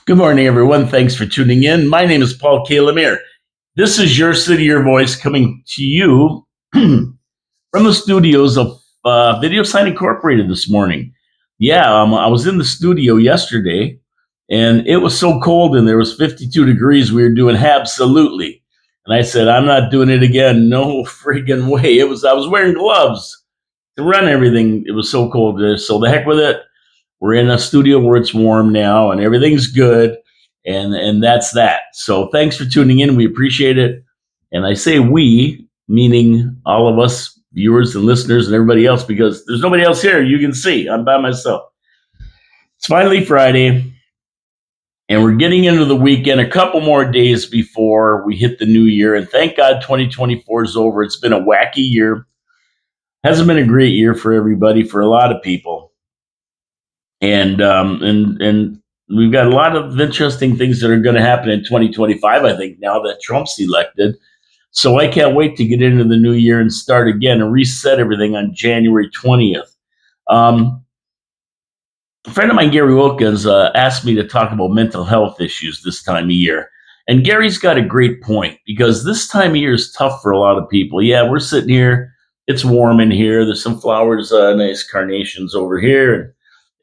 Good morning, everyone. Thanks for tuning in. My name is Paul K. Lemire. This is Your City, Your Voice coming to you from the studios of Video Sign Incorporated this morning. I was in the studio yesterday and it was so cold and there was 52 degrees. We were doing absolutely. And I said, I'm not doing it again. No friggin' way. I was wearing gloves to run everything. It was so cold there. So the heck with it. We're in a studio where it's warm now and everything's good. And that's that. So thanks for tuning in. We appreciate it. And I say we, meaning all of us, viewers and listeners and everybody else, because there's nobody else here. You can see I'm by myself. It's finally Friday, and we're getting into the weekend a couple more days before we hit the new year. And thank God 2024 is over. It's been a wacky year. Hasn't been a great year for everybody, for a lot of people. And we've got a lot of interesting things that are going to happen in 2025. I think now that Trump's elected, so I can't wait to get into the new year and start again and reset everything on January 20th. A friend of mine, Gary Wilkins, asked me to talk about mental health issues this time of year. And Gary's got a great point because this time of year is tough for a lot of people. Yeah, we're sitting here. It's warm in here. There's some flowers, nice carnations over here and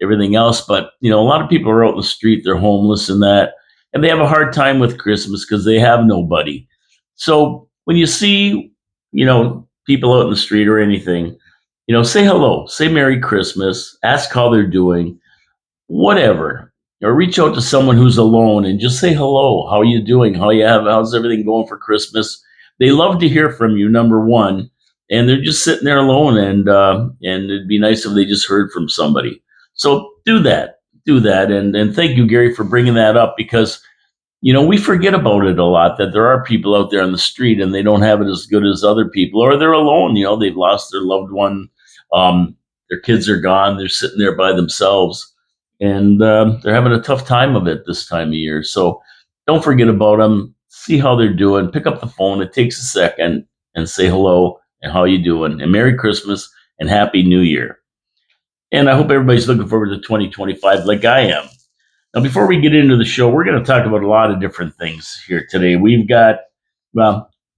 everything else. But, a lot of people are out in the street. They're homeless and that. And they have a hard time with Christmas because they have nobody. So when you see, people out in the street or anything, say hello, say Merry Christmas, ask how they're doing, whatever, or reach out to someone who's alone and just say hello. How are you doing? How's everything going for Christmas? They love to hear from you, number one, and they're just sitting there alone. And it'd be nice if they just heard from somebody. So do that, and thank you, Gary, for bringing that up because we forget about it a lot, that there are people out there on the street and they don't have it as good as other people, or they're alone. They've lost their loved one. Their kids are gone. They're sitting there by themselves and they're having a tough time of it this time of year. So don't forget about them. See how they're doing. Pick up the phone. It takes a second and say hello and how you doing and Merry Christmas and Happy New Year. And I hope everybody's looking forward to 2025 like I am. Now, before we get into the show, we're going to talk about a lot of different things here today. We've got,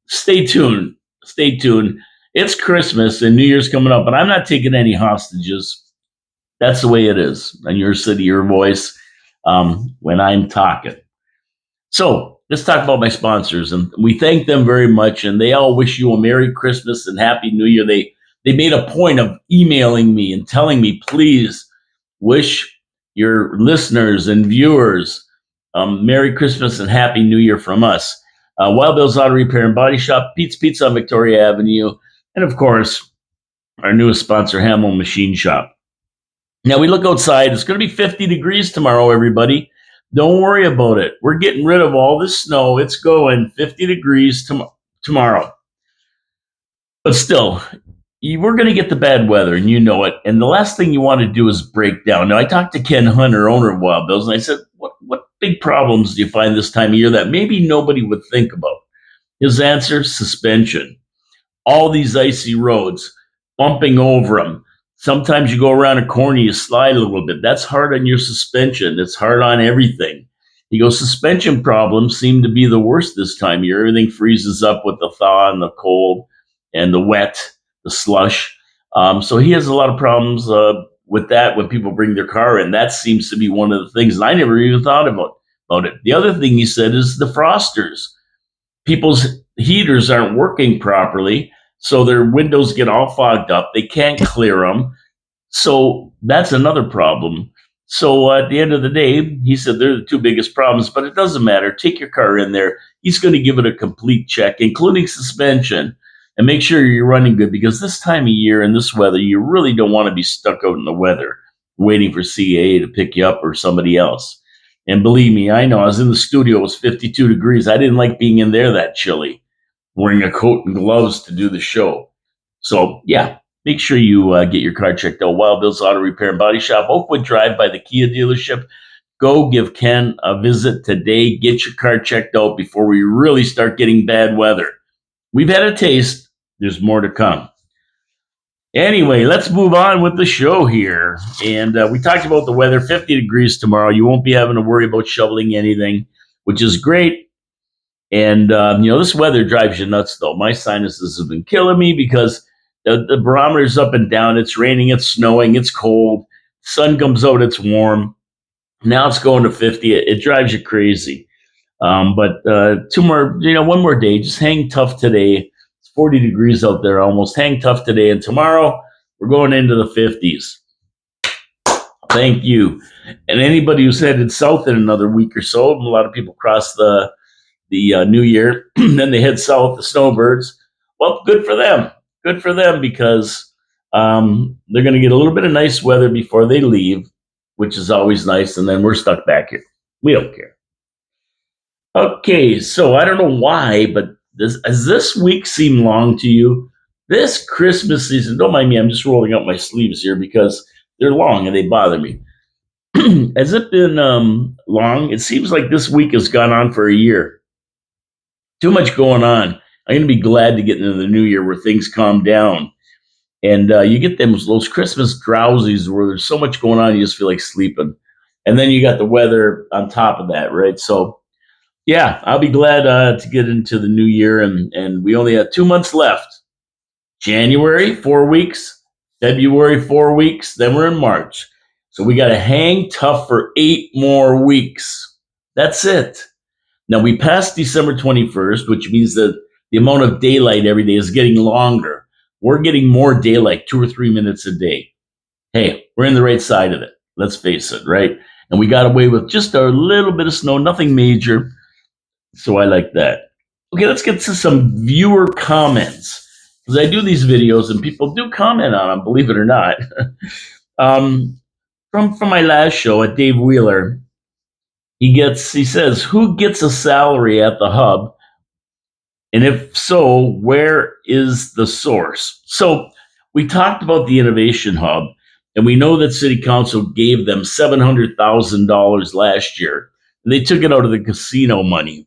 stay tuned. Stay tuned. It's Christmas and New Year's coming up, but I'm not taking any hostages. That's the way it is on Your City, Your Voice when I'm talking. So let's talk about my sponsors. And we thank them very much. And they all wish you a Merry Christmas and Happy New Year. They made a point of emailing me and telling me, please wish your listeners and viewers Merry Christmas and Happy New Year from us. Wild Bill's Auto Repair and Body Shop, Pete's Pizza on Victoria Avenue, and of course, our newest sponsor, Hamel Machine Shop. Now we look outside. It's going to be 50 degrees tomorrow, everybody. Don't worry about it. We're getting rid of all this snow. It's going 50 degrees tomorrow. But still, we're going to get the bad weather, and you know it. And the last thing you want to do is break down. Now, I talked to Ken Hunter, owner of Wild Bills, and I said, what big problems do you find this time of year that maybe nobody would think about? His answer, suspension. All these icy roads, bumping over them. Sometimes you go around a corner, you slide a little bit. That's hard on your suspension. It's hard on everything. He goes, suspension problems seem to be the worst this time of year. Everything freezes up with the thaw and the cold and the wet, the slush. So he has a lot of problems with that when people bring their car in. That seems to be one of the things, and I never even thought about it. The other thing he said is the frosters. People's heaters aren't working properly, so their windows get all fogged up. They can't clear them. So that's another problem. So at the end of the day, he said they're the two biggest problems, but it doesn't matter. Take your car in there. He's going to give it a complete check, including suspension, and make sure you're running good, because this time of year and this weather, you really don't want to be stuck out in the weather waiting for CA to pick you up or somebody else. And believe me, I know I was in the studio, it was 52 degrees. I didn't like being in there that chilly, wearing a coat and gloves to do the show. So yeah, make sure you get your car checked out. Wild Bill's Auto Repair and Body Shop, Oakwood Drive by the Kia dealership. Go give Ken a visit today. Get your car checked out before we really start getting bad weather. We've had a taste. There's more to come. Anyway, let's move on with the show here. And we talked about the weather, 50 degrees tomorrow. You won't be having to worry about shoveling anything, which is great. And, this weather drives you nuts, though. My sinuses have been killing me because the barometer's up and down. It's raining, it's snowing, it's cold. Sun comes out, it's warm. Now it's going to 50. It drives you crazy. But one more day. Just hang tough today. It's 40 degrees out there almost. Hang tough today. And tomorrow, we're going into the 50s. Thank you. And anybody who's headed south in another week or so, a lot of people cross the new year, then they head south, the snowbirds. Well, good for them. Good for them because they're going to get a little bit of nice weather before they leave, which is always nice. And then we're stuck back here. We don't care. Okay, so I don't know why, but does this week seem long to you? This Christmas season, don't mind me, I'm just rolling up my sleeves here because they're long and they bother me. Has it been long? It seems like this week has gone on for a year. Too much going on. I'm going to be glad to get into the new year where things calm down. And you get those Christmas drowsies where there's so much going on, you just feel like sleeping. And then you got the weather on top of that, right? So, yeah, I'll be glad to get into the new year. And we only have 2 months left. January, 4 weeks. February, 4 weeks. Then we're in March. So we got to hang tough for 8 more weeks. That's it. Now, we passed December 21st, which means that the amount of daylight every day is getting longer. We're getting more daylight, 2 or 3 minutes a day. Hey, we're in the right side of it. Let's face it, right? And we got away with just a little bit of snow, nothing major. So I like that. Okay, let's get to some viewer comments. Because I do these videos and people do comment on them, believe it or not. From my last show at Dave Wheeler, he says, who gets a salary at the hub? And if so, where is the source? So we talked about the Innovation Hub, and we know that City Council gave them $700,000 last year. And they took it out of the casino money.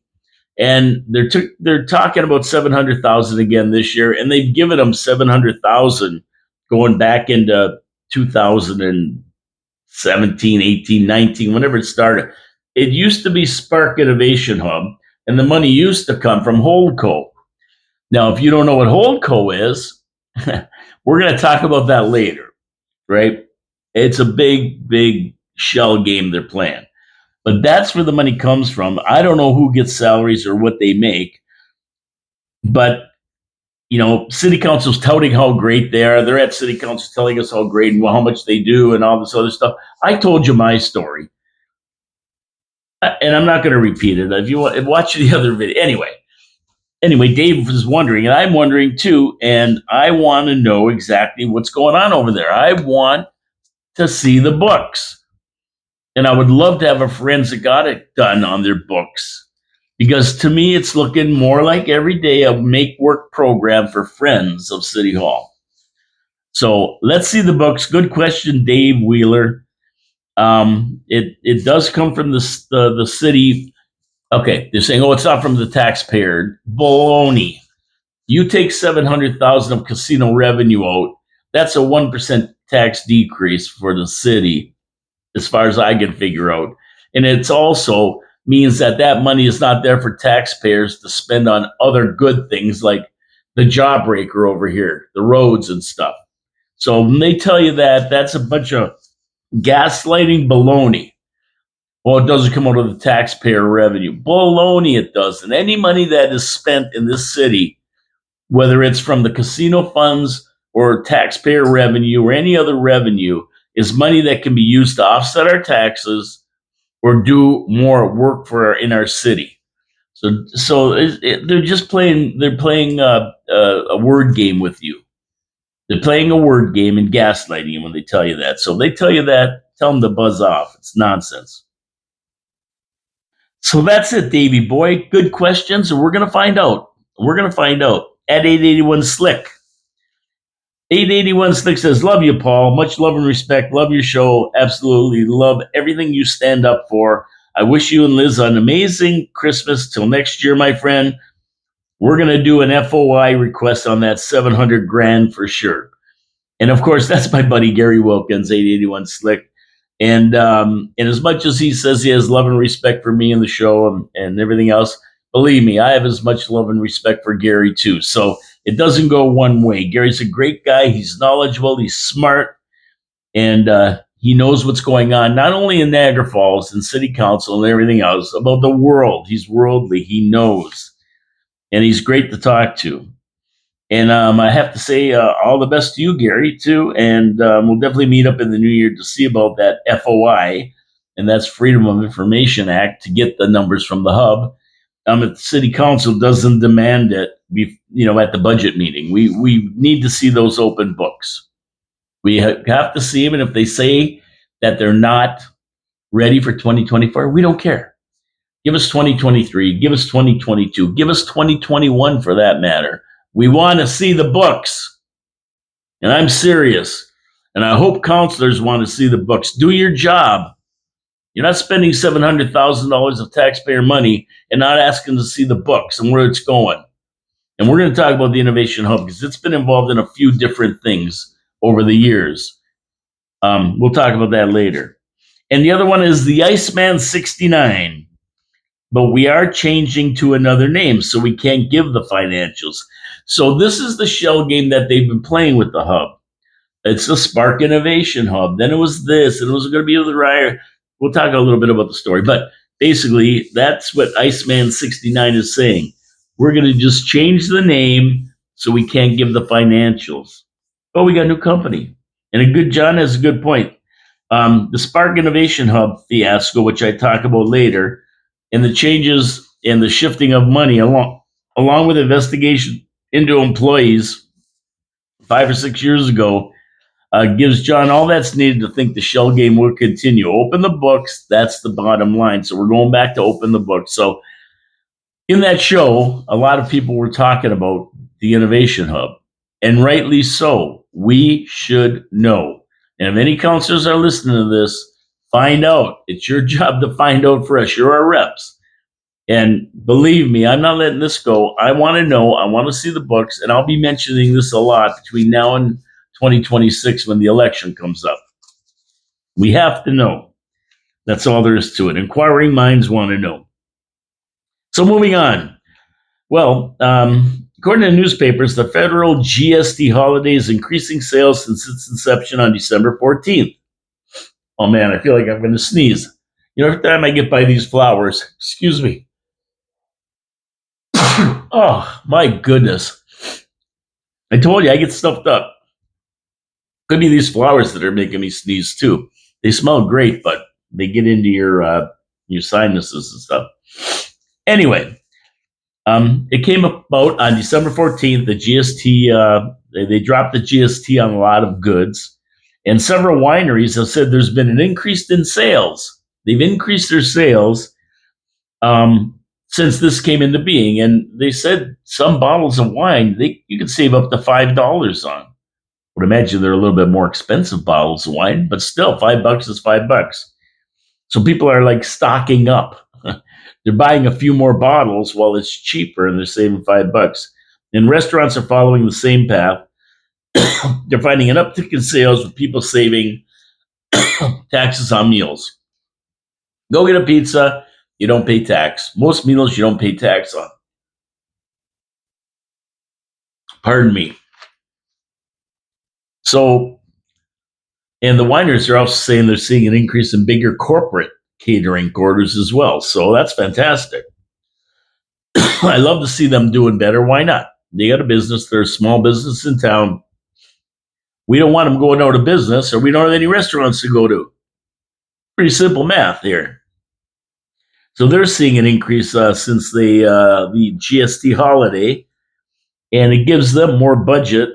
And they're talking about 700,000 again this year, and they've given them 700,000 going back into 2017, 18, 19, whenever it started. It used to be Spark Innovation Hub, and the money used to come from Holdco. Now, if you don't know what Holdco is, we're going to talk about that later, right? It's a big, big shell game they're playing. But that's where the money comes from. I don't know who gets salaries or what they make, but City Council's touting how great they are. They're at City Council telling us how great and how much they do and all this other stuff. I told you my story, and I'm not going to repeat it. If you want, watch the other video. Anyway, Dave was wondering, and I'm wondering too, and I want to know exactly what's going on over there. I want to see the books. And I would love to have a forensic audit done on their books because to me, it's looking more like every day a make work program for friends of City Hall. So let's see the books. Good question, Dave Wheeler. It does come from the city. Okay, they're saying, it's not from the taxpayer. Baloney. You take 700,000 of casino revenue out. That's a 1% tax decrease for the city, as far as I can figure out. And it's also means that money is not there for taxpayers to spend on other good things like the jawbreaker over here, the roads and stuff. So when they tell you that, that's a bunch of gaslighting baloney. Well, it doesn't come out of the taxpayer revenue. Baloney, it doesn't. Any money that is spent in this city, whether it's from the casino funds or taxpayer revenue or any other revenue, is money that can be used to offset our taxes or do more work in our city. So they're just playing. They're playing a word game with you. They're playing a word game and gaslighting you when they tell you that. So they tell you that, tell them to buzz off. It's nonsense. So that's it, Davey boy. Good questions, and we're gonna find out. We're gonna find out at 881 Slick. 881 Slick says, love you, Paul. Much love and respect. Love your show. Absolutely love everything you stand up for. I wish you and Liz an amazing Christmas. Till next year, my friend. We're going to do an FOI request on that 700 grand for sure. And of course, that's my buddy Gary Wilkins, 881 Slick. And as much as he says he has love and respect for me and the show and everything else, believe me, I have as much love and respect for Gary too. So it doesn't go one way. Gary's a great guy. He's knowledgeable. He's smart, and he knows what's going on, not only in Niagara Falls and City Council and everything else, about the world. He's worldly. He knows, and he's great to talk to. And I have to say, all the best to you, Gary, too. And we'll definitely meet up in the new year to see about that FOI, and that's Freedom of Information Act, to get the numbers from the hub. If the city council doesn't demand it, at the budget meeting, we need to see those open books. We have to see them, and if they say that they're not ready for 2024, we don't care. Give us 2023, give us 2022, give us 2021 for that matter. We want to see the books. And I'm serious. And I hope counselors want to see the books. Do your job. You're not spending $700,000 of taxpayer money and not asking to see the books and where it's going. And we're going to talk about the Innovation Hub because it's been involved in a few different things over the years. We'll talk about that later. And the other one is the Iceman 69. But we are changing to another name, so we can't give the financials. So this is the shell game that they've been playing with the hub. It's the Spark Innovation Hub. Then it was this, and it was going to be the Ryer. We'll talk a little bit about the story, but basically that's what Iceman 69 is saying. We're going to just change the name so we can't give the financials. Oh, we got a new company. And John has a good point. The Spark Innovation Hub fiasco, which I talk about later, and the changes and the shifting of money along with investigation into employees 5 or 6 years ago, gives John all that's needed to think the shell game will continue. Open the books. That's the bottom line. So we're going back to open the books. So in that show, a lot of people were talking about the Innovation Hub, and rightly so. We should know. And if any counselors are listening to this, find out. It's your job to find out for us. You're our reps. And believe me, I'm not letting this go. I want to know. I want to see the books. And I'll be mentioning this a lot between now and 2026 when the election comes up. We have to know. That's all there is to it. Inquiring minds want to know. So moving on. Well, according to newspapers, the federal GST holiday is increasing sales since its inception on December 14th. Oh man, I feel like I'm going to sneeze. Every time I get by these flowers, excuse me. Oh, my goodness. I told you I get stuffed up. Could be these flowers that are making me sneeze too. They smell great, but they get into your sinuses and stuff. Anyway, it came about on December 14th. The GST, they dropped the GST on a lot of goods, and several wineries have said there's been an increase in sales. They've increased their sales since this came into being, and they said some bottles of wine you can save up to $5 on. I would imagine they're a little bit more expensive bottles of wine, but still, $5 is $5. So people are like stocking up. They're buying a few more bottles while it's cheaper, and they're saving $5. And restaurants are following the same path. They're finding an uptick in sales with people saving taxes on meals. Go get a pizza, you don't pay tax. Most meals you don't pay tax on. Pardon me. So, and the wineries are also saying they're seeing an increase in bigger corporate catering orders as well. So that's fantastic. I love to see them doing better. Why not? They got a business. They're a small business in town. We don't want them going out of business, or we don't have any restaurants to go to. Pretty simple math here. So they're seeing an increase since the GST holiday, and it gives them more budget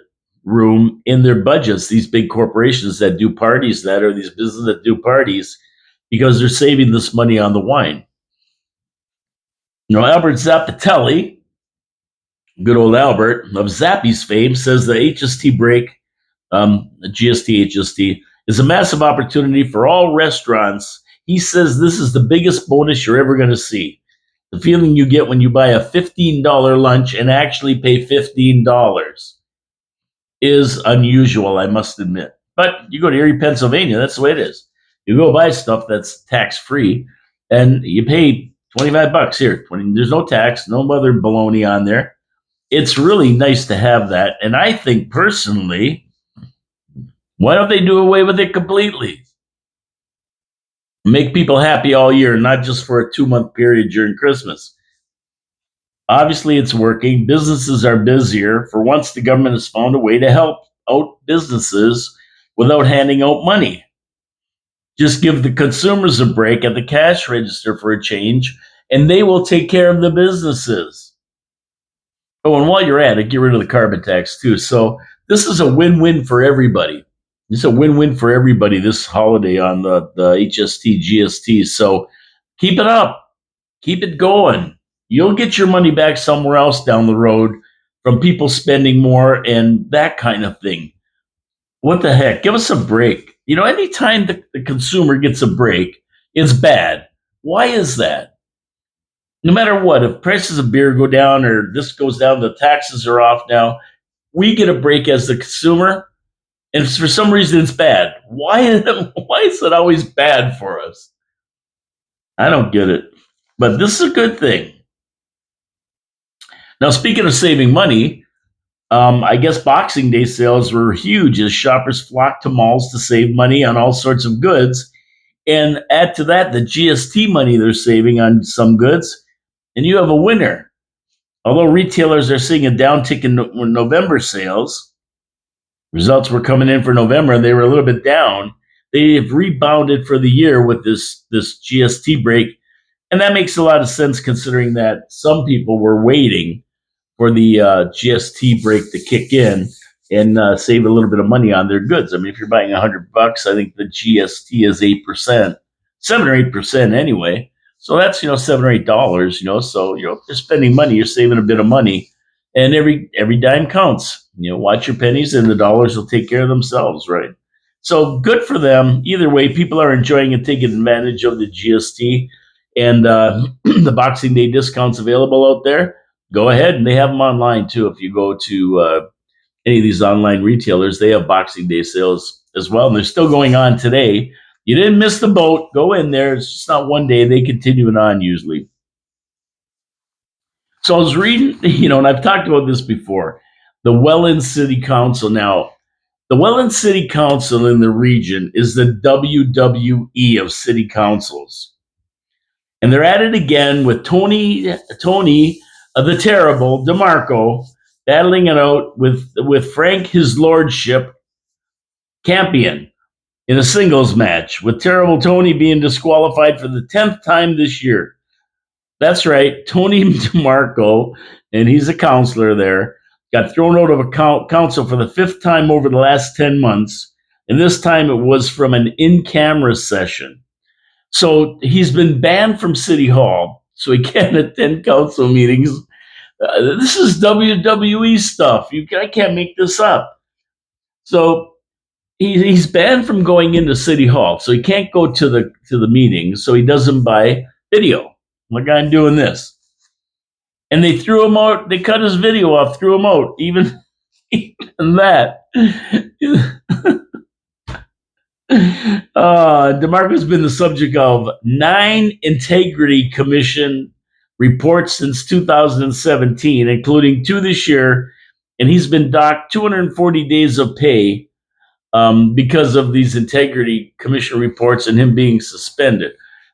room in their budgets. These big corporations that do parties, these businesses that do parties, because they're saving this money on the wine. Albert Zappatelli, good old Albert of Zappy's fame, says the HST break, GST HST, is a massive opportunity for all restaurants. He says this is the biggest bonus you're ever going to see. The feeling you get when you buy a $15 lunch and actually pay $15. is unusual, I must admit. But you go to Erie, Pennsylvania, that's the way it is. You go buy stuff that's tax free, and you pay $25 here. 20, there's no tax, no other baloney on there. It's really nice to have that. And I think personally, why don't they do away with it completely? Make people happy all year, not just for a 2 month period during Christmas. Obviously, it's working. Businesses are busier. For once, the government has found a way to help out businesses without handing out money. Just give the consumers a break at the cash register for a change, and they will take care of the businesses. Oh, and while you're at it, get rid of the carbon tax too. So this is a win-win for everybody. It's a win-win for everybody this holiday on the HST, GST. So keep it up. Keep it going. You'll get your money back somewhere else down the road from people spending more and that kind of thing. What the heck? Give us a break. Anytime the consumer gets a break, it's bad. Why is that? No matter what, if prices of beer go down or this goes down, the taxes are off now, we get a break as the consumer. And for some reason, it's bad. Why is it always bad for us? I don't get it. But this is a good thing. Now, speaking of saving money, I guess Boxing Day sales were huge as shoppers flocked to malls to save money on all sorts of goods. And add to that the GST money they're saving on some goods, and you have a winner. Although retailers are seeing a downtick in November sales, results were coming in for November and they were a little bit down. They have rebounded for the year with this GST break, and that makes a lot of sense considering that some people were waiting for the GST break to kick in and save a little bit of money on their goods. I mean, if you're buying $100, I think the GST is 8%, 7 or 8% anyway. So that's $7 or $8. So if you're spending money, you're saving a bit of money, and every dime counts. Watch your pennies, and the dollars will take care of themselves, right? So good for them. Either way, people are enjoying and taking advantage of the GST and the Boxing Day discounts available out there. Go ahead, and they have them online too. If you go to any of these online retailers, they have Boxing Day sales as well, and they're still going on today. You didn't miss the boat. Go in there. It's just not one day. They continue it on usually. So I was reading, and I've talked about this before. The Welland City Council. Now, the Welland City Council in the region is the WWE of city councils. And they're at it again with Tony the Terrible DeMarco battling it out with Frank His Lordship Campion in a singles match, with Terrible Tony being disqualified for the 10th time this year. That's right, Tony DeMarco, and he's a counselor there, got thrown out of a council for the 5th time over the last 10 months, and this time it was from an in-camera session. So he's been banned from City Hall, so he can't attend council meetings. This is WWE stuff. I can't make this up. So he's banned from going into City Hall, so he can't go to the meetings. So he doesn't buy video. Like, I'm doing this, and they threw him out. They cut his video off, threw him out. Even that. DeMarco's been the subject of 9 Integrity Commission reports since 2017, including 2 this year, and he's been docked 240 days of pay because of these Integrity Commission reports and him being suspended.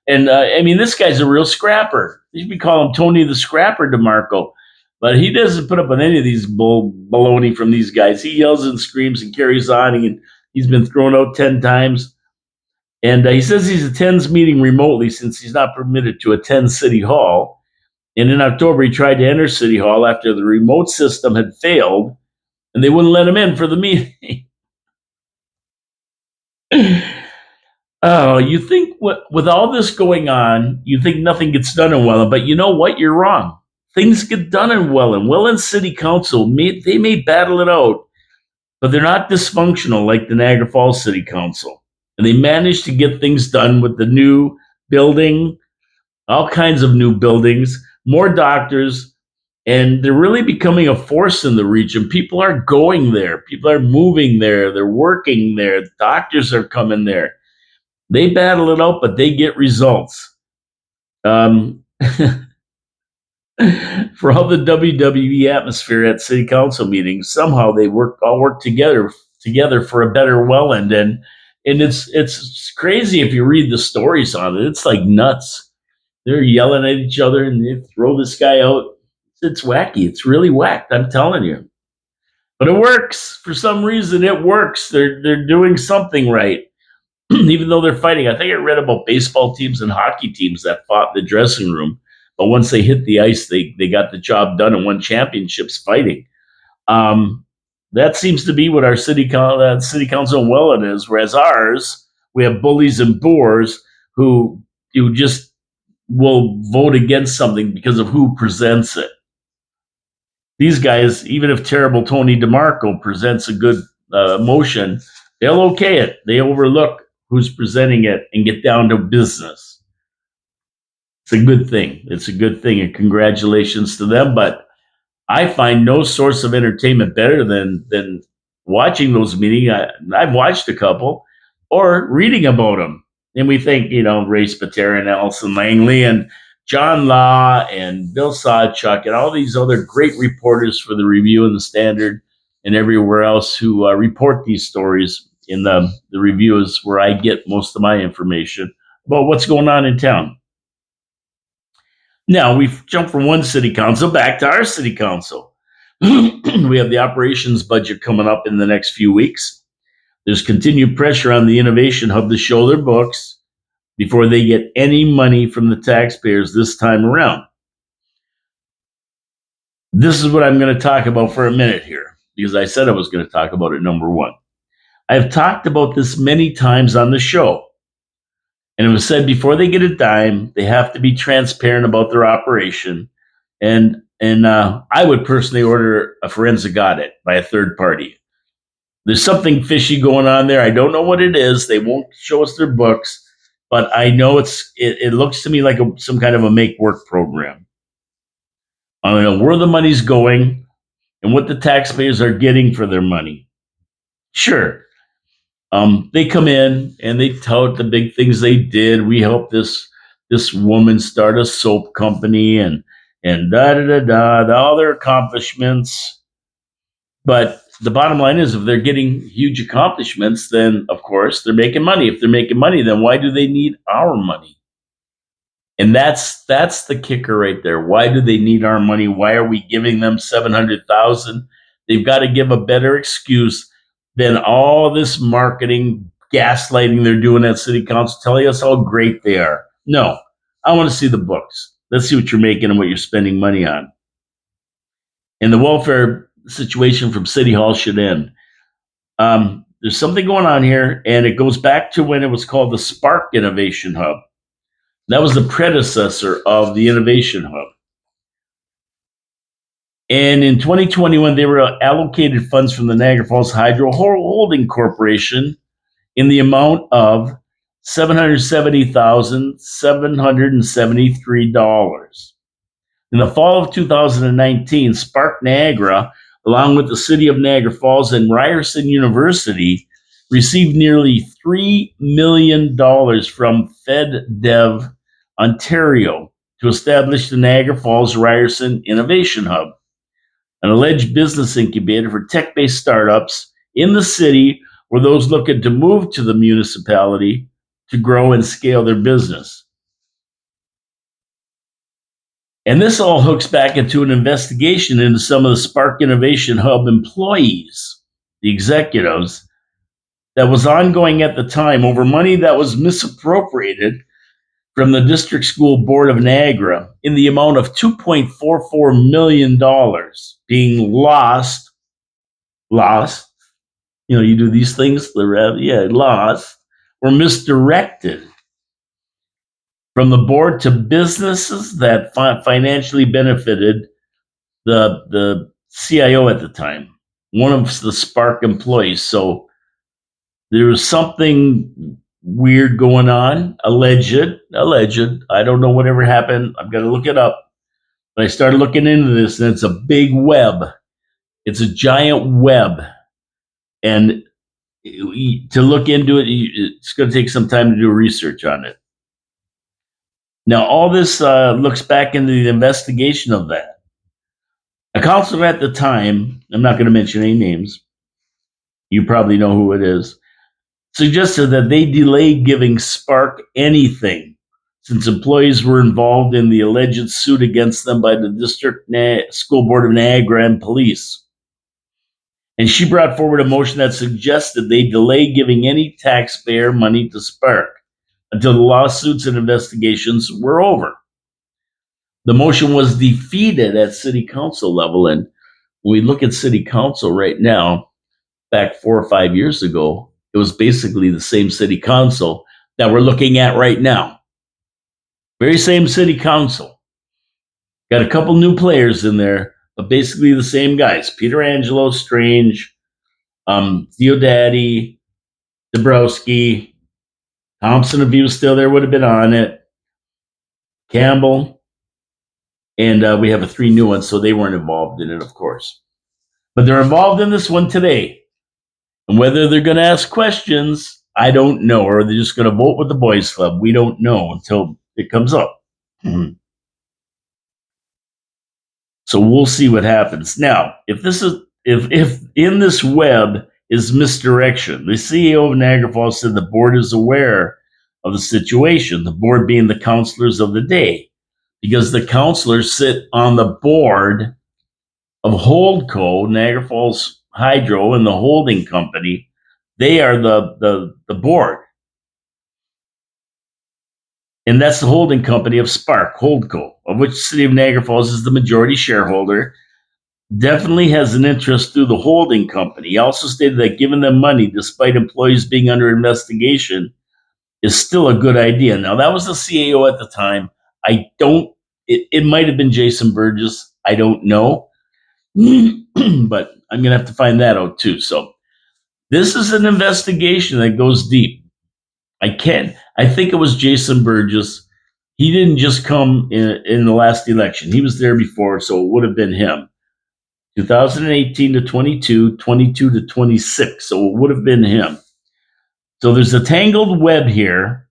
And I mean, this guy's a real scrapper. You should be calling him Tony the Scrapper DeMarco, but he doesn't put up with any of these baloney from these guys. He yells and screams and carries on, and he's been thrown out 10 times. And he says he attends meeting remotely since he's not permitted to attend City Hall. And in October, he tried to enter City Hall after the remote system had failed, and they wouldn't let him in for the meeting. Oh, you think with all this going on, you think nothing gets done in Welland, but you know what? You're wrong. Things get done in Welland. Welland City Council, they may battle it out, but they're not dysfunctional like the Niagara Falls City Council. And they managed to get things done with the new building, all kinds of new buildings, more doctors, and they're really becoming a force in the region. People are going there, people are moving there, they're working there, doctors are coming there. They battle it out, but they get results. Um, for all the WWE atmosphere at city council meetings, somehow they all work together for a better Welland, and it's crazy if you read the stories on it. It's like nuts. They're yelling at each other and they throw this guy out. It's wacky. It's really whacked. I'm telling you. But it works for some reason. It works. They're doing something right, even though they're fighting. I think I read about baseball teams and hockey teams that fought in the dressing room, but once they hit the ice, they got the job done and won championships fighting. Um, that seems to be what our city council in Welland is. Whereas ours, we have bullies and boors who just will vote against something because of who presents it. These guys, even if terrible Tony DeMarco presents a good motion, they'll okay it. They overlook who's presenting it and get down to business. It's a good thing. It's a good thing, and congratulations to them. But I find no source of entertainment better than watching those meetings. I've watched a couple, or reading about them, and we think, Ray Spatera and Allison Langley and John Law and Bill Sawchuk and all these other great reporters for the Review and the Standard and everywhere else who report these stories in the Review is where I get most of my information about what's going on in town. Now we've jumped from one city council back to our city council. We have the operations budget coming up in the next few weeks. There's continued pressure on the Innovation Hub to show their books before they get any money from the taxpayers this time around. This is what I'm going to talk about for a minute here, because I said I was going to talk about it, number one. I've talked about this many times on the show. And it was said before they get a dime, they have to be transparent about their operation. And I would personally order a forensic audit by a third party. There's something fishy going on there. I don't know what it is. They won't show us their books, but I know it looks to me like some kind of a make work program. I don't know where the money's going and what the taxpayers are getting for their money. Sure, they come in and they tout the big things they did. We helped this woman start a soap company and da da da da, all their accomplishments. But the bottom line is, if they're getting huge accomplishments, then of course they're making money. If they're making money, then why do they need our money? And that's the kicker right there. Why do they need our money? Why are we giving them 700,000? They've got to give a better excuse than all this marketing gaslighting they're doing at city council, telling us how great they are. No, I want to see the books. Let's see what you're making and what you're spending money on. And the welfare situation from City Hall should end. There's something going on here, and it goes back to when it was called the Spark Innovation Hub. That was the predecessor of the Innovation Hub. And in 2021, they were allocated funds from the Niagara Falls Hydro Holding Corporation in the amount of $770,773. In the fall of 2019, Spark Niagara, along with the City of Niagara Falls and Ryerson University, received nearly $3 million from FedDev Ontario to establish the Niagara Falls Ryerson Innovation Hub, an alleged business incubator for tech-based startups in the city or those looking to move to the municipality to grow and scale their business. And this all hooks back into an investigation into some of the Spark Innovation Hub employees, the executives, that was ongoing at the time over money that was misappropriated from the District School Board of Niagara in the amount of $2.44 million being lost. You do these things, lost or misdirected from the board to businesses that financially benefited the CIO at the time, one of the Spark employees. So there was something weird going on, alleged. I don't know whatever happened. I'm going to look it up. But I started looking into this, and it's a big web. It's a giant web, and to look into it, it's going to take some time to do research on it. Now, all this looks back into the investigation of that. A counselor at the time, I'm not going to mention any names, you probably know who it is, suggested that they delay giving Spark anything since employees were involved in the alleged suit against them by the School Board of Niagara and police. And she brought forward a motion that suggested they delay giving any taxpayer money to Spark until the lawsuits and investigations were over. The motion was defeated at city council level. And when we look at city council right now, back 4 or 5 years ago, it was basically the same city council that we're looking at right now. Very same city council. Got a couple new players in there, but basically the same guys. Peter Angelo, Strange, Theodaddy, Dabrowski, Thompson, if he was still there, would have been on it. Campbell. And we have 3 new ones, so they weren't involved in it, of course. But they're involved in this one today. And whether they're going to ask questions, I don't know. Or they're just going to vote with the boys club. We don't know until it comes up. So we'll see what happens. Now, if in this web is misdirection, the CEO of Niagara Falls said the board is aware of the situation, the board being the counselors of the day, because the counselors sit on the board of Holdco, Niagara Falls Hydro, and the holding company. They are the board. And that's the holding company of Spark, Holdco, of which the city of Niagara Falls is the majority shareholder. Definitely has an interest through the holding company. He also stated that giving them money, despite employees being under investigation, is still a good idea. Now, that was the CAO at the time. It might have been Jason Burgess. I don't know. But I'm going to have to find that out too. So this is an investigation that goes deep. I think it was Jason Burgess. He didn't just come in the last election. He was there before, so it would have been him. 2018 to 22, 22 to 26. So it would have been him. So there's a tangled web here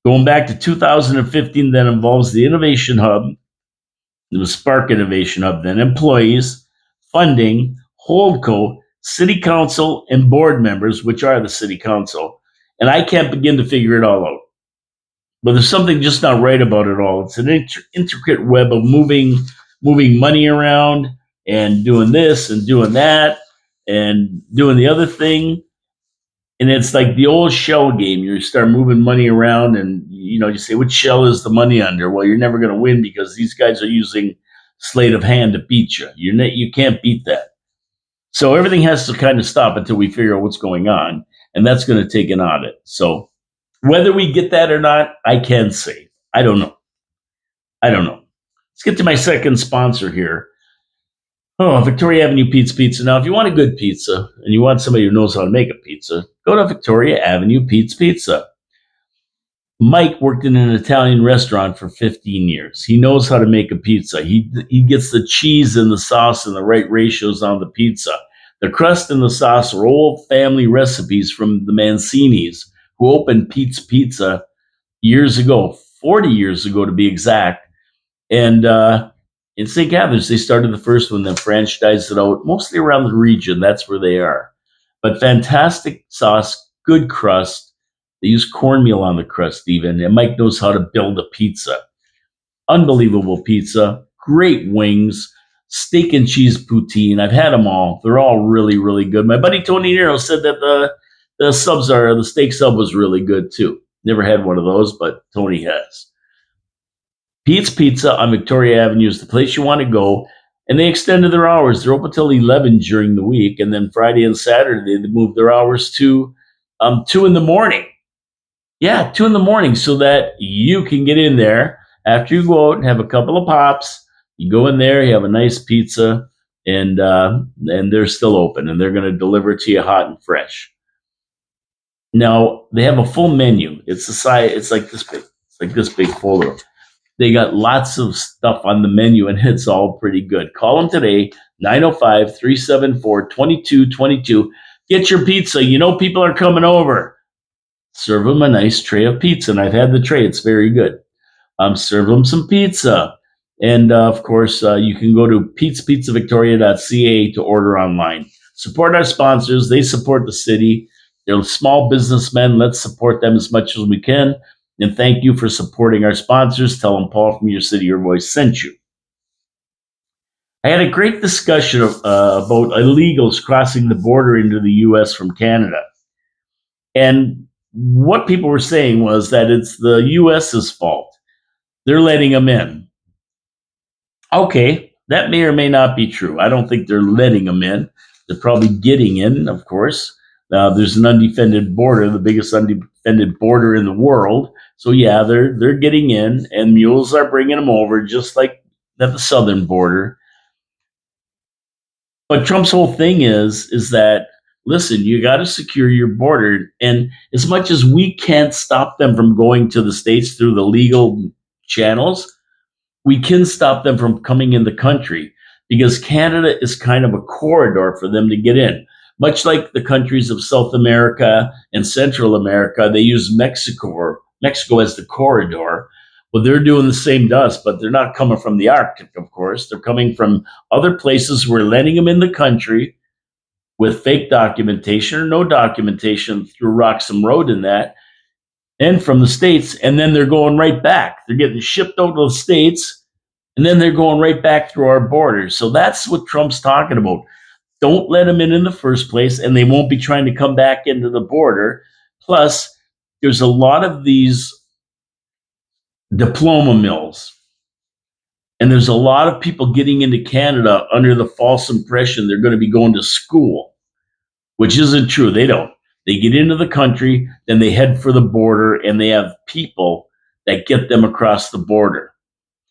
going back to 2015 that involves the Innovation Hub, the Spark Innovation Hub, then employees, funding, Holdco, city council, and board members, which are the city council. And I can't begin to figure it all out. But there's something just not right about it all. It's an intricate web of moving money around and doing this and doing that and doing the other thing. And it's like the old shell game. You start moving money around and, you say, which shell is the money under? Well, you're never going to win because these guys are using sleight of hand to beat you. You can't beat that. So everything has to kind of stop until we figure out what's going on. And that's going to take an audit. So whether we get that or not, I can't say. I don't know. Let's get to my second sponsor here. Oh, Victoria Avenue Pizza. Now, if you want a good pizza and you want somebody who knows how to make a pizza, go to Victoria Avenue Pizza. Mike worked in an Italian restaurant for 15 years. He knows how to make a pizza. He gets the cheese and the sauce and the right ratios on the pizza. The crust and the sauce are old family recipes from the Mancinis, who opened Pete's Pizza years ago, 40 years ago to be exact. And in St. Catharines, they started the first one, then franchised it out, mostly around the region. That's where they are. But fantastic sauce, good crust. They use cornmeal on the crust even. And Mike knows how to build a pizza. Unbelievable pizza, great wings, steak and cheese poutine. I've had them all. They're all really, really good. My buddy Tony Nero said that the steak sub was really good too. Never had one of those, but Tony has. Pete's Pizza on Victoria Avenue is the place you want to go. And they extended their hours. They're open till 11 during the week. And then Friday and Saturday, they moved their hours to 2 in the morning. Yeah, 2 in the morning so that you can get in there after you go out and have a couple of pops. You go in there, you have a nice pizza, and they're still open. And they're going to deliver it to you hot and fresh. Now, they have a full menu. It's like this big folder. They got lots of stuff on the menu, and it's all pretty good. Call them today, 905-374-2222. Get your pizza. You know people are coming over. Serve them a nice tray of pizza. And I've had the tray, it's very good. Serve them some pizza. And of course, you can go to petespizzavictoria.ca to order online. Support our sponsors. They support the city. They're small businessmen. Let's support them as much as we can. And thank you for supporting our sponsors. Tell them Paul from Your City, Your Voice sent you. I had a great discussion about illegals crossing the border into the U.S. from Canada. And what people were saying was that it's the U.S.'s fault. They're letting them in. Okay, that may or may not be true. I don't think they're letting them in. They're probably getting in, of course. There's an undefended border, the biggest undefended border in the world. So yeah, they're getting in, and mules are bringing them over, just like at the southern border. But Trump's whole thing is that, listen, you got to secure your border, and as much as we can't stop them from going to the states through the legal channels, we can stop them from coming in the country because Canada is kind of a corridor for them to get in. Much like the countries of South America and Central America, they use Mexico as the corridor. Well, they're doing the same to us, but they're not coming from the Arctic, of course. They're coming from other places. We're letting them in the country with fake documentation or no documentation through Roxham Road and that, and from the States, and then they're going right back. They're getting shipped out to the States, and then they're going right back through our borders. So that's what Trump's talking about. Don't let them in the first place, and they won't be trying to come back into the border. Plus, there's a lot of these diploma mills, and there's a lot of people getting into Canada under the false impression they're going to be going to school, which isn't true. They don't. They get into the country, then they head for the border, and they have people that get them across the border.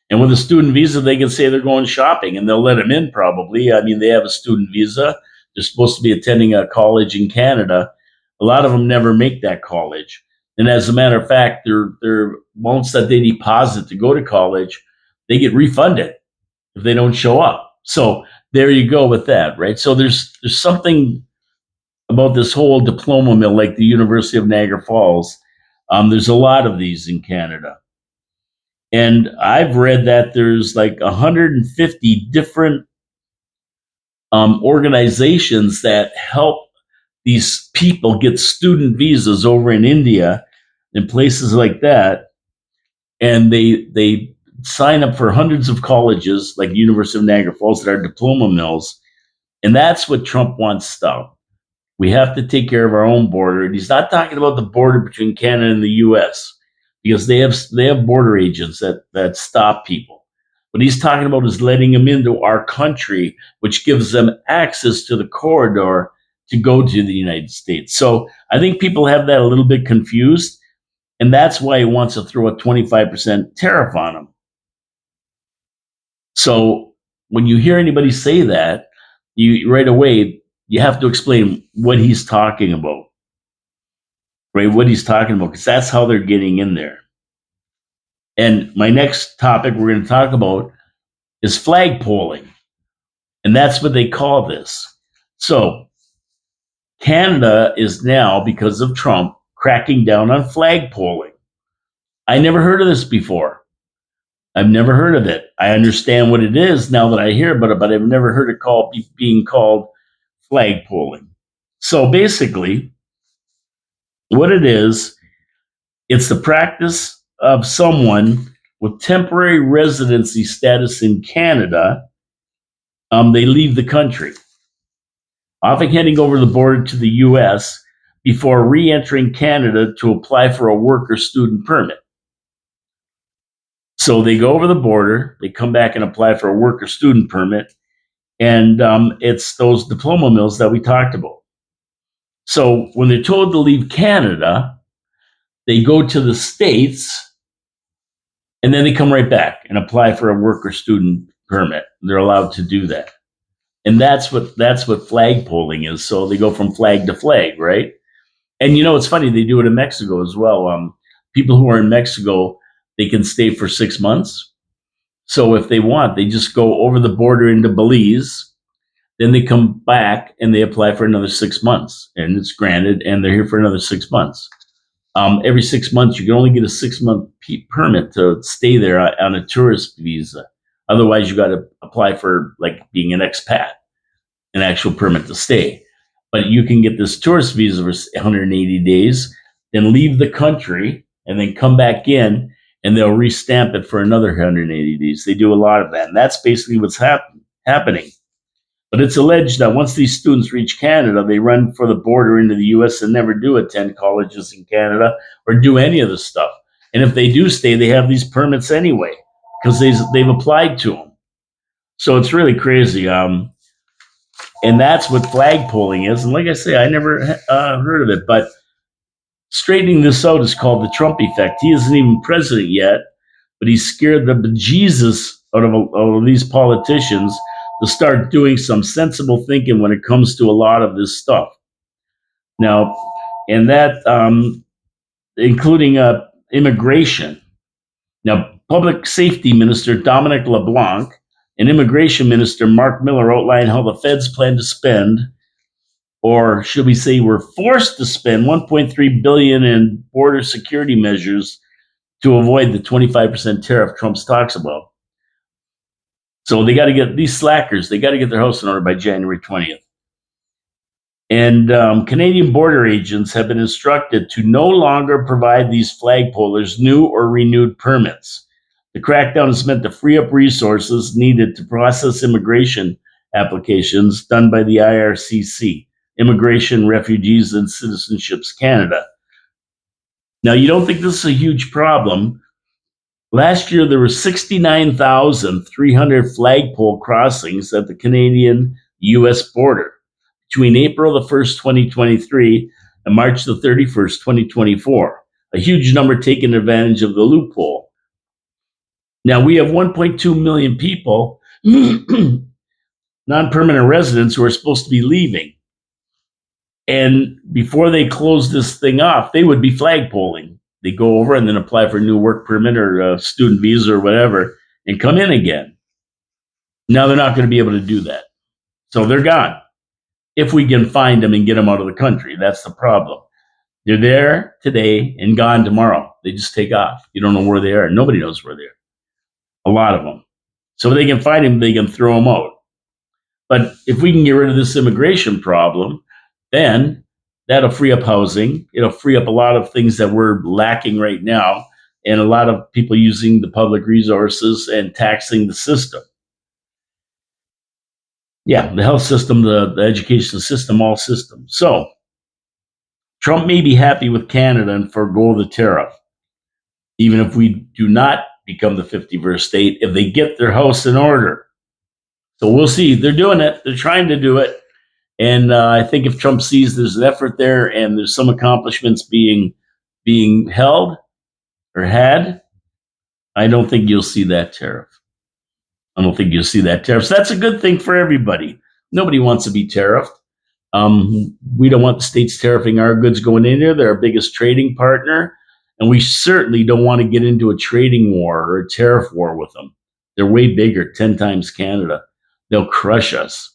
And with a student visa, they can say they're going shopping, and they'll let them in probably. I mean, they have a student visa. They're supposed to be attending a college in Canada. A lot of them never make that college. And as a matter of fact, their amounts that they deposit to go to college, they get refunded if they don't show up. So there you go with that, right? So there's something about this whole diploma mill, like the University of Niagara Falls. There's a lot of these in Canada. And I've read that there's like 150 different organizations that help these people get student visas over in India and places like that. And they sign up for hundreds of colleges like University of Niagara Falls that are diploma mills. And that's what Trump wants stopped. We have to take care of our own border. And he's not talking about the border between Canada and the US because they have border agents that stop people. What he's talking about is letting them into our country, which gives them access to the corridor to go to the United States. So I think people have that a little bit confused, and that's why he wants to throw a 25% tariff on them. So when you hear anybody say that, you right away you have to explain what he's talking about, right? What he's talking about, because that's how they're getting in there. And my next topic we're going to talk about is flagpoling. And that's what they call this. So Canada is now, because of Trump, cracking down on flagpoling. I never heard of this before. I've never heard of it. I understand what it is now that I hear about it, but I've never heard it being called flagpoling. So basically, what it is, it's the practice of someone with temporary residency status in Canada. They leave the country, often heading over the border to the U.S. before re-entering Canada to apply for a work or student permit. So they go over the border, they come back and apply for a work or student permit, and it's those diploma mills that we talked about. So when they're told to leave Canada, they go to the States, and then they come right back and apply for a work or student permit. They're allowed to do that. And that's what flagpoling is. So they go from flag to flag, right? And you know, it's funny, they do it in Mexico as well. People who are in Mexico, they can stay for 6 months. So if they want, they just go over the border into Belize, then they come back and they apply for another 6 months, and it's granted, and they're here for another 6 months. Every 6 months, you can only get a 6 month permit to stay there on a tourist visa. Otherwise, you got to apply for like being an expat, an actual permit to stay. But you can get this tourist visa for 180 days, then leave the country, and then come back in, and they'll restamp it for another 180 days. They do a lot of that, and that's basically what's happening. But it's alleged that once these students reach Canada, they run for the border into the US and never do attend colleges in Canada or do any of this stuff. And if they do stay, they have these permits anyway because they've applied to them. So it's really crazy. And that's what flagpoling is. And like I say, I never heard of it. But straightening this out is called the Trump effect. He isn't even president yet, but he scared the bejesus out of these politicians to start doing some sensible thinking when it comes to a lot of this stuff. Now, and that including immigration. Now, Public Safety Minister Dominic LeBlanc and Immigration Minister Mark Miller outlined how the feds plan to spend, or should we say were forced to spend, $1.3 billion in border security measures to avoid the 25% tariff Trump talks about. So they got to get these slackers, they got to get their house in order by January 20th. And Canadian border agents have been instructed to no longer provide these flagpollers new or renewed permits. The crackdown is meant to free up resources needed to process immigration applications done by the IRCC, Immigration, Refugees, and Citizenships Canada. Now, you don't think this is a huge problem. Last year, there were 69,300 flagpole crossings at the Canadian-US border between April the 1st, 2023 and March the 31st, 2024, a huge number taking advantage of the loophole. Now, we have 1.2 million people, non-permanent residents, who are supposed to be leaving. And before they close this thing off, they would be flagpoling. They go over and then apply for a new work permit or a student visa or whatever and come in again. Now they're not going to be able to do that. So they're gone. If we can find them and get them out of the country, that's the problem. They're there today and gone tomorrow. They just take off. You don't know where they are. Nobody knows where they are. A lot of them. So if they can find them, they can throw them out. But if we can get rid of this immigration problem, then that'll free up housing. It'll free up a lot of things that we're lacking right now, and a lot of people using the public resources and taxing the system. Yeah, the health system, the education system, all systems. So Trump may be happy with Canada and forego the tariff, even if we do not become the 51st state, if they get their house in order. So we'll see. They're doing it. They're trying to do it. And I think if Trump sees there's an effort there and there's some accomplishments being held or had, I don't think you'll see that tariff. I don't think you'll see that tariff. So that's a good thing for everybody. Nobody wants to be tariffed. We don't want the states tariffing our goods going in there. They're our biggest trading partner. And we certainly don't want to get into a trading war or a tariff war with them. They're way bigger, 10 times Canada. They'll crush us.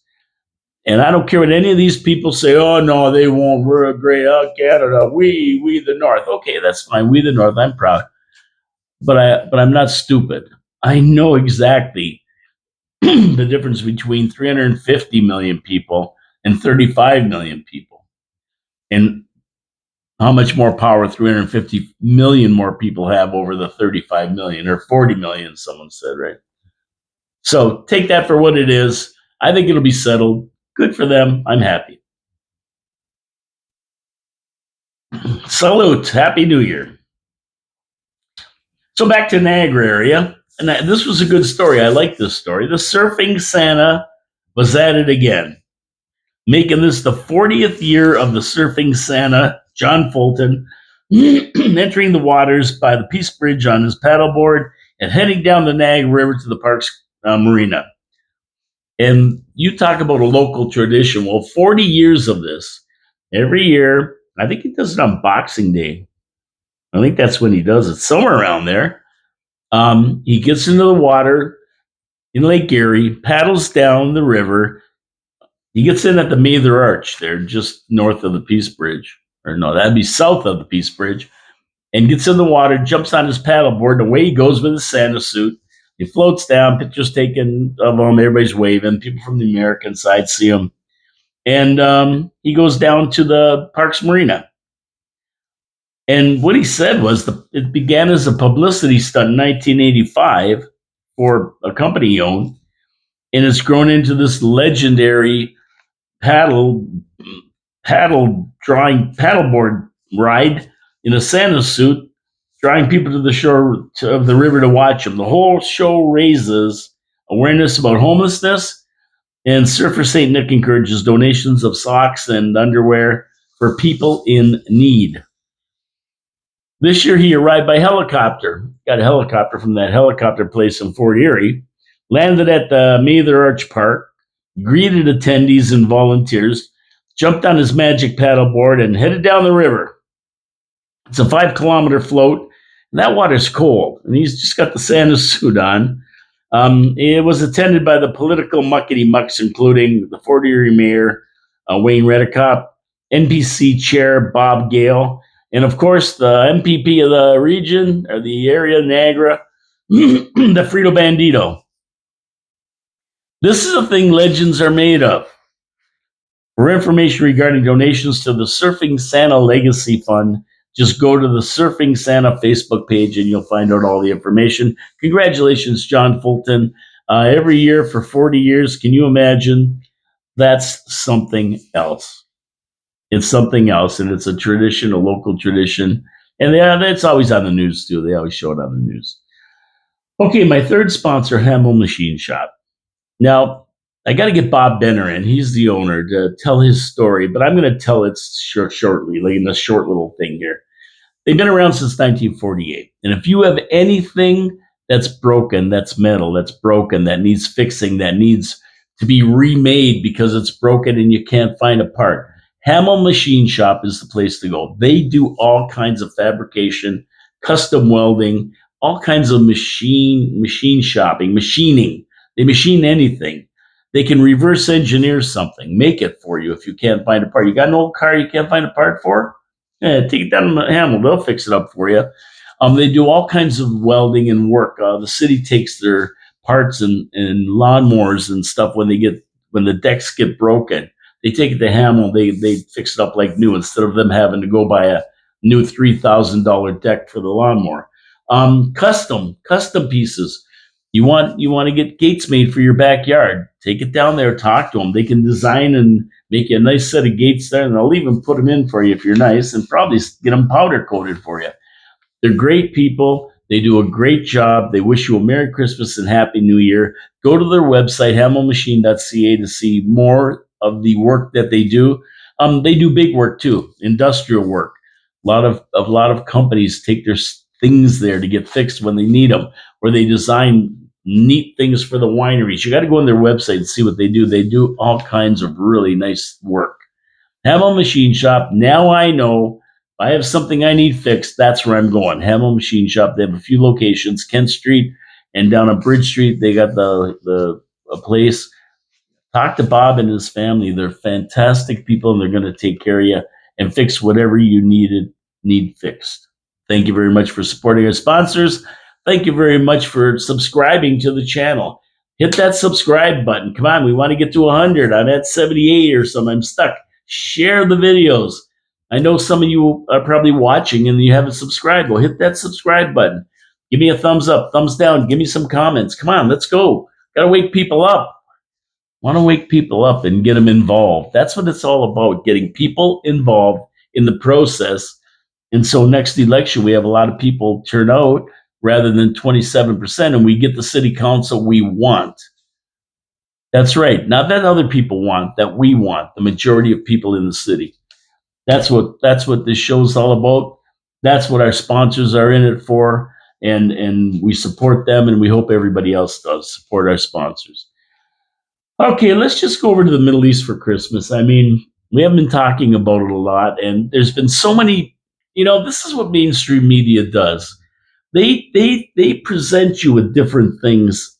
And I don't care what any of these people say, oh, no, they won't. We're a great Canada. We the North. Okay, that's fine. We the North. I'm proud. But I'm not stupid. I know exactly the difference between 350 million people and 35 million people. And how much more power 350 million more people have over the 35 million, or 40 million, someone said, right? So take that for what it is. I think it'll be settled. Good for them. I'm happy. Salute. Happy New Year. So back to Niagara area. And this was a good story. I like this story. The surfing Santa was at it again, making this the 40th year of the surfing Santa, John Fulton, entering the waters by the Peace Bridge on his paddleboard and heading down the Niagara River to the park's marina. And you talk about a local tradition. Well, 40 years of this. Every year, I think he does it on Boxing Day. I think that's when he does it, somewhere around there. He gets into the water in Lake Erie, paddles down the river. He gets in at the Mather Arch there, just north of the Peace Bridge. Or no, that'd be south of the Peace Bridge. And gets in the water, jumps on his paddleboard, and away he goes with his Santa suit. He floats down, pictures taken of him, everybody's waving. People from the American side see him. And he goes down to the Parks Marina. And what he said was it began as a publicity stunt in 1985 for a company he owned, and it's grown into this legendary paddle paddleboard ride in a Santa suit, drawing people to the shore of the river to watch him. The whole show raises awareness about homelessness, and Surfer St. Nick encourages donations of socks and underwear for people in need. This year, he arrived by helicopter. Got a helicopter from that helicopter place in Fort Erie, landed at the Mather Arch Park, greeted attendees and volunteers, jumped on his magic paddleboard, and headed down the river. It's a 5 kilometer float, and that water's cold, and he's just got the Santa suit on. It was attended by the political muckety mucks, including the Fort Erie Mayor, Wayne Redicop, NPC Chair Bob Gale, and of course, the MPP of the region, or the area, Niagara, the Frito Bandito. This is a thing legends are made of. For information regarding donations to the Surfing Santa Legacy Fund, just go to the Surfing Santa Facebook page and you'll find out all the information. Congratulations, John Fulton. Every year for 40 years, can you imagine? That's something else. It's something else, and it's a tradition, a local tradition. And it's always on the news, too. They always show it on the news. Okay, my third sponsor, Hamill Machine Shop. Now, I got to get Bob Benner in. He's the owner to tell his story, but I'm going to tell it shortly, like in a short little thing here. They've been around since 1948. And if you have anything that's broken, that's metal, that's broken, that needs fixing, that needs to be remade because it's broken and you can't find a part, Hamill Machine Shop is the place to go. They do all kinds of fabrication, custom welding, all kinds of machine shopping, machining. They machine anything. They can reverse engineer something, make it for you if you can't find a part. You got an old car you can't find a part for? Take it down to Hamill. They'll fix it up for you. They do all kinds of welding and work. The city takes their parts and lawnmowers and stuff when the decks get broken. They take it to Hamill. They fix it up like new instead of them having to go buy a new $3,000 deck for the lawnmower. Custom pieces. You want to get gates made for your backyard? Take it down there. Talk to them. They can design and make you a nice set of gates there, and they'll even put them in for you if you're nice, and probably get them powder coated for you. They're great people. They do a great job. They wish you a Merry Christmas and Happy New Year. Go to their website, hamillmachine.ca, to see more of the work that they do. They do big work too, industrial work. A lot of companies take their things there to get fixed when they need them, or they design neat things for the wineries. You got to go on their website and see what they do. They do all kinds of really nice work. Hamill Machine Shop. Now I know if I have something I need fixed, that's where I'm going. Hamill Machine Shop. They have a few locations, Kent Street and down on Bridge Street. They got a place. Talk to Bob and his family. They're fantastic people, and they're going to take care of you and fix whatever you need fixed. Thank you very much for supporting our sponsors. Thank you very much for subscribing to the channel. Hit that subscribe button. Come on, we want to get to 100. I'm at 78 or something. I'm stuck. Share the videos. I know some of you are probably watching and you haven't subscribed. Well, hit that subscribe button. Give me a thumbs up, thumbs down. Give me some comments. Come on, let's go. Got to wake people up. Want to wake people up and get them involved. That's what it's all about, getting people involved in the process. And so next election, we have a lot of people turn out rather than 27%, and we get the city council we want. That's right. Not that other people want, that we want, the majority of people in the city. That's what this show's all about. That's what our sponsors are in it for. And we support them, and we hope everybody else does support our sponsors. Okay, let's just go over to the Middle East for Christmas. I mean, we haven't been talking about it a lot, and there's been so many, this is what mainstream media does. They present you with different things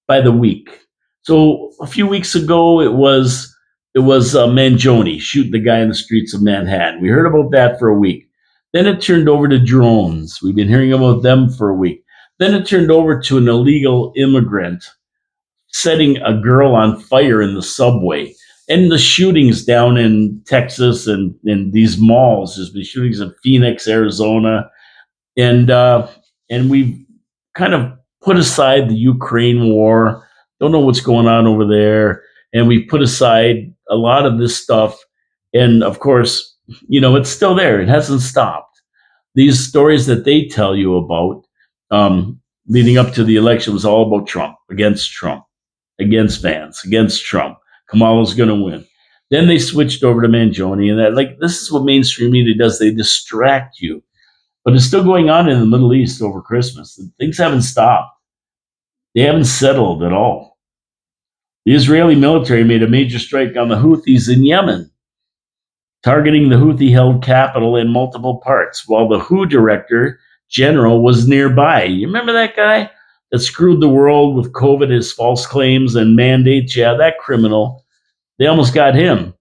by the week. So a few weeks ago, it was Mangione shooting the guy in the streets of Manhattan. We heard about that for a week. Then it turned over to drones. We've been hearing about them for a week. Then it turned over to an illegal immigrant setting a girl on fire in the subway. And the shootings down in Texas and in these malls. There's been shootings in Phoenix, Arizona, and and we've kind of put aside the Ukraine war. Don't know what's going on over there, and we put aside a lot of this stuff. And of course, it's still there. It hasn't stopped. These stories that they tell you about leading up to the election was all about Trump, against Vance, against Trump. Kamala's going to win. Then they switched over to Mangione, and this is what mainstream media does. They distract you, but it's still going on in the Middle East over Christmas. Things haven't stopped. They haven't settled at all. The Israeli military made a major strike on the Houthis in Yemen, targeting the Houthi-held capital in multiple parts, while the WHO director general was nearby. You remember that guy that screwed the world with COVID, his false claims and mandates? Yeah, that criminal. They almost got him.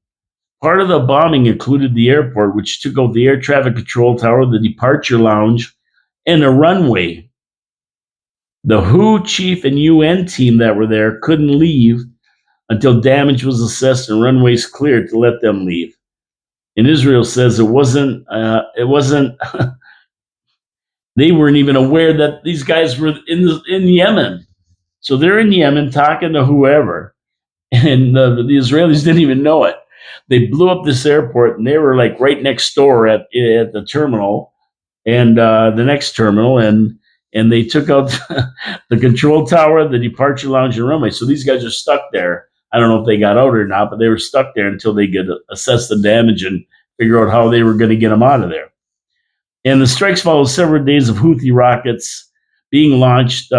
Part of the bombing included the airport, which took out the air traffic control tower, the departure lounge, and a runway. The WHO chief and UN team that were there couldn't leave until damage was assessed and runways cleared to let them leave. And Israel says it wasn't. They weren't even aware that these guys were in Yemen. So they're in Yemen talking to whoever, and the Israelis didn't even know it. They blew up this airport, and they were like right next door at the terminal, and the next terminal, and they took out the control tower, the departure lounge, and runway. So these guys are stuck there. I don't know if they got out or not, but they were stuck there until they could assess the damage and figure out how they were going to get them out of there. And the strikes followed several days of Houthi rockets being launched,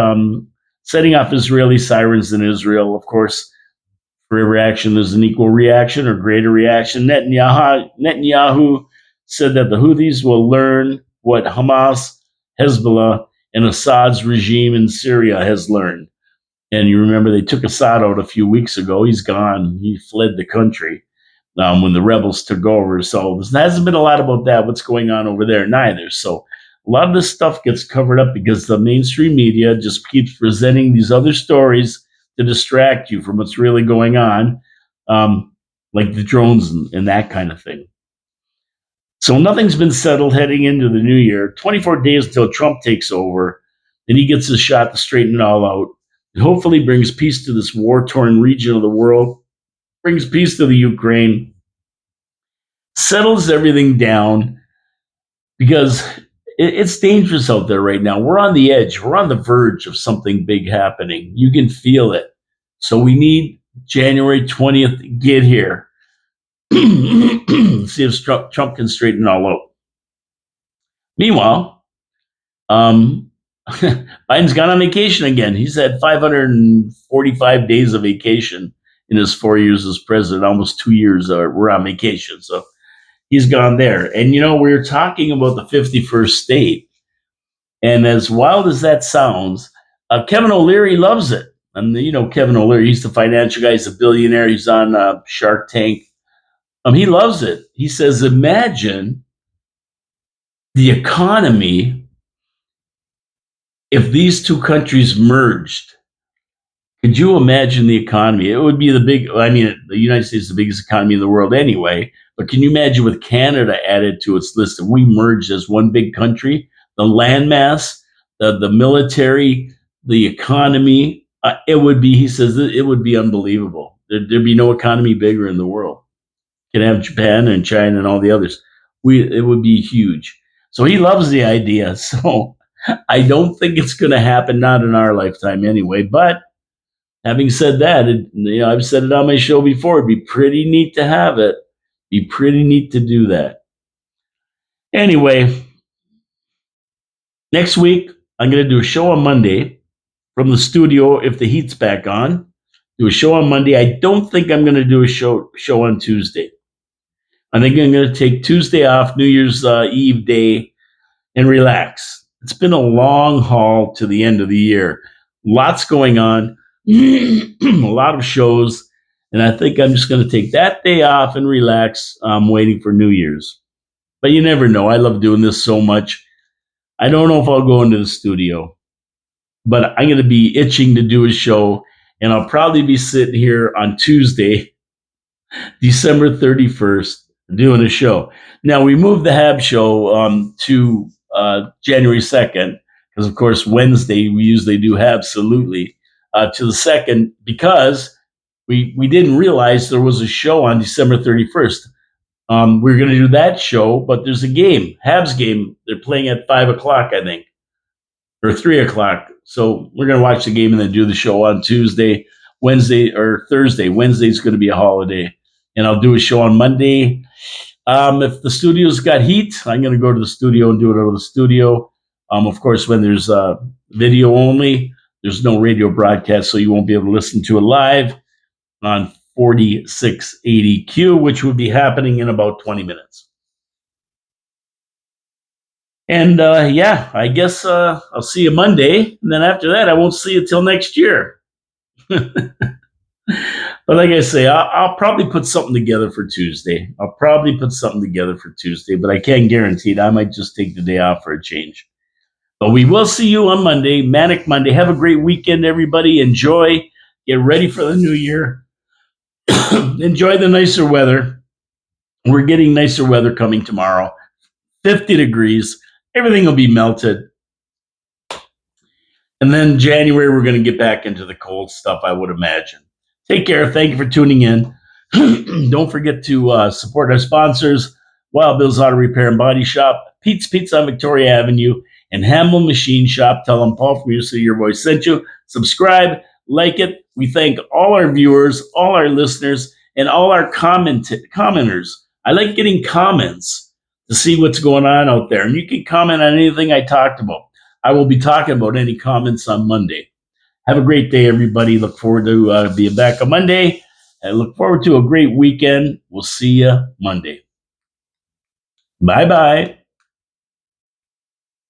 setting off Israeli sirens in Israel. Of course, for every action, there's an equal reaction or greater reaction. Netanyahu said that the Houthis will learn what Hamas, Hezbollah, and Assad's regime in Syria has learned. And you remember they took Assad out a few weeks ago. He's gone. He fled the country when the rebels took over. So there hasn't been a lot about that, what's going on over there, neither. So a lot of this stuff gets covered up because the mainstream media just keeps presenting these other stories to distract you from what's really going on, like the drones and that kind of thing. So nothing's been settled heading into the new year. 24 days until Trump takes over, and he gets his shot to straighten it all out. It hopefully brings peace to this war-torn region of the world, brings peace to the Ukraine, settles everything down, because it's dangerous out there right now. We're on the edge. We're on the verge of something big happening. You can feel it. So we need January 20th to get here. See if Trump can straighten it all out. Meanwhile, Biden's gone on vacation again. He's had 545 days of vacation in his 4 years as president. Almost 2 years we're on vacation. So he's gone there. And, we were talking about the 51st state. And as wild as that sounds, Kevin O'Leary loves it. And, Kevin O'Leary, he's the financial guy. He's a billionaire. He's on Shark Tank. He loves it. He says, imagine the economy if these two countries merged. Could you imagine the economy? It would be the United States is the biggest economy in the world anyway. But can you imagine with Canada added to its list, if we merged as one big country, the landmass, the military, the economy, he says, it would be unbelievable. There'd be no economy bigger in the world. You can have Japan and China and all the others. It would be huge. So he loves the idea. So I don't think it's going to happen, not in our lifetime anyway. But having said that, I've said it on my show before, it'd be pretty neat to have it. Be pretty neat to do that. Anyway, next week, I'm going to do a show on Monday from the studio if the heat's back on. Do a show on Monday. I don't think I'm going to do a show on Tuesday. I think I'm going to take Tuesday off, New Year's Eve day, and relax. It's been a long haul to the end of the year. Lots going on, a lot of shows, and I think I'm just going to take that day off and relax. I'm waiting for New Year's. But you never know. I love doing this so much. I don't know if I'll go into the studio, but I'm going to be itching to do a show, and I'll probably be sitting here on Tuesday, December 31st, doing a show. Now, we moved the Hab show to January 2nd, because, of course, Wednesday we usually do Absolutely, to the 2nd, because we didn't realize there was a show on December 31st. We're going to do that show, but there's a game, Habs game. They're playing at 5 o'clock, I think, or 3 o'clock. So we're going to watch the game and then do the show on Tuesday, Wednesday, or Thursday. Wednesday's going to be a holiday, and I'll do a show on Monday. If the studio's got heat, I'm going to go to the studio and do it out of the studio. Of course, when there's video only, there's no radio broadcast, so you won't be able to listen to it live on 4680Q, which would be happening in about 20 minutes. And yeah, I guess I'll see you Monday. And then after that, I won't see you till next year. But like I say, I'll probably put something together for Tuesday. But I can't guarantee it. I might just take the day off for a change. But we will see you on Monday, Manic Monday. Have a great weekend, everybody. Enjoy. Get ready for the new year. Enjoy the nicer weather. We're getting nicer weather coming tomorrow. 50 degrees. Everything will be melted. And then January, we're going to get back into the cold stuff, I would imagine. Take care. Thank you for tuning in. Don't forget to support our sponsors, Wild Bill's Auto Repair and Body Shop, Pete's Pizza on Victoria Avenue, and Hamill Machine Shop. Tell them Paul from Your Voice sent you. Subscribe, like it. We thank all our viewers, all our listeners, and all our commenters. I like getting comments to see what's going on out there. And you can comment on anything I talked about. I will be talking about any comments on Monday. Have a great day, everybody. Look forward to being back on Monday. I look forward to a great weekend. We'll see you Monday. Bye-bye.